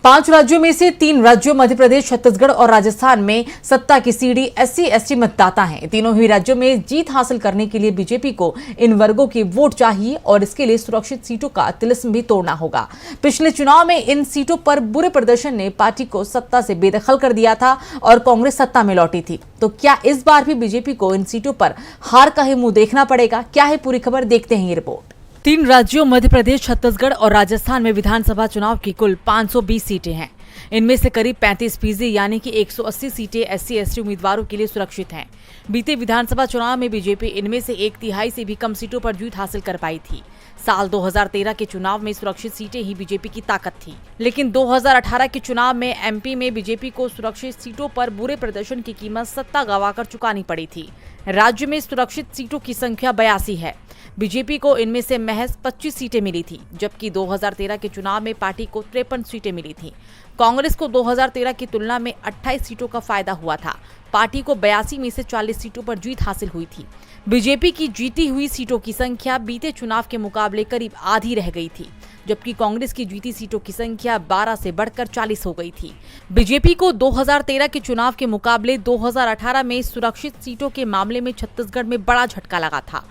5 राज्यों में से 3 राज्यों मध्य प्रदेश, छत्तीसगढ़ और राजस्थान में सत्ता की सीढ़ी SC/ST मतदाता हैं। तीनों ही राज्यों में जीत हासिल करने के लिए बीजेपी को इन वर्गों की वोट चाहिए और इसके लिए सुरक्षित सीटों का तिलिस्म भी तोड़ना होगा। पिछले चुनाव में इन सीटों पर बुरे प्रदर्शन ने पार्टी को सत्ता से बेदखल कर दिया था और कांग्रेस सत्ता में लौटी थी। तो क्या इस बार भी बीजेपी को इन सीटों पर हार का ही मुंह देखना पड़ेगा? क्या है पूरी खबर, देखते हैं ये रिपोर्ट। 3 राज्यों मध्य प्रदेश, छत्तीसगढ़ और राजस्थान में विधानसभा चुनाव की कुल 520 सीटें हैं। इनमें से करीब 35% यानी कि 180 सीटें SC/ST उम्मीदवारों के लिए सुरक्षित हैं। बीते विधानसभा चुनाव में बीजेपी इनमें से 1/3 से भी कम सीटों पर जीत हासिल कर पाई थी। साल 2013 के चुनाव में सुरक्षित सीटें ही बीजेपी की ताकत थी, लेकिन 2018 के चुनाव में MP में बीजेपी को सुरक्षित सीटों पर बुरे प्रदर्शन की कीमत सत्ता गंवाकर चुकानी पड़ी थी। राज्य में सुरक्षित सीटों की संख्या 82 है। बीजेपी को इनमें से महज 25 सीटें मिली थी, जबकि 2013 के चुनाव में पार्टी को 53 सीटें मिली थी। कांग्रेस को 2013 की तुलना में 28 सीटों का फायदा हुआ था। पार्टी को 82 में से 40 सीटों पर जीत हासिल हुई थी। बीजेपी की जीती हुई सीटों की संख्या बीते चुनाव के मुकाबले करीब आधी रह गई थी, जबकि कांग्रेस की जीती सीटों की संख्या 12 से बढ़कर 40 हो गई थी। बीजेपी को 2013 के चुनाव के मुकाबले 2018 में सुरक्षित सीटों के मामले में छत्तीसगढ़ में बड़ा झटका लगा था।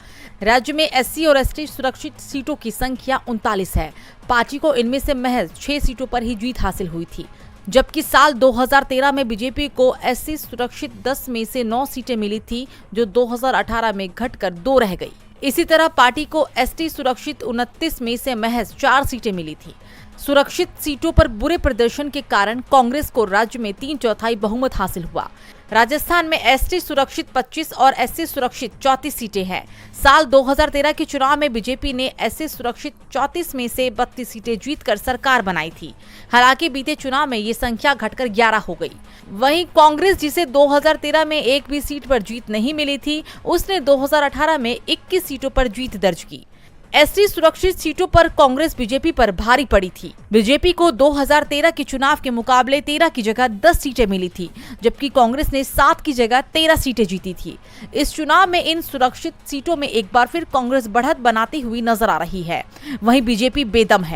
राज्य में SC और ST सुरक्षित सीटों की संख्या 39 है। पार्टी को इनमें से महज 6 सीटों पर ही जीत हासिल हुई थी, जबकि साल 2013 में बीजेपी को SC सुरक्षित 10 में से 9 सीटें मिली थी, जो 2018 में घटकर 2 रह गई। इसी तरह पार्टी को ST सुरक्षित 29 में से महज 4 सीटें मिली थी। सुरक्षित सीटों पर बुरे प्रदर्शन के कारण कांग्रेस को राज्य में 3/4 बहुमत हासिल हुआ। राजस्थान में ST सुरक्षित 25 और SC सुरक्षित 34 सीटें हैं। साल 2013 के चुनाव में बीजेपी ने SC सुरक्षित 34 में से 32 सीटें जीतकर सरकार बनाई थी। हालांकि बीते चुनाव में ये संख्या घटकर 11 हो गई। वहीं कांग्रेस, जिसे 2013 में एक भी सीट पर जीत नहीं मिली थी, उसने 2018 में 21 सीटों पर जीत दर्ज की। ST सुरक्षित सीटों पर कांग्रेस बीजेपी पर भारी पड़ी थी। बीजेपी को 2013 के चुनाव के मुकाबले 13 की जगह 10 सीटें मिली थी, जबकि कांग्रेस ने 7 की जगह 13 सीटें जीती थी। इस चुनाव में इन सुरक्षित सीटों में एक बार फिर कांग्रेस बढ़त बनाती हुई नजर आ रही है। वहीं बीजेपी बेदम है।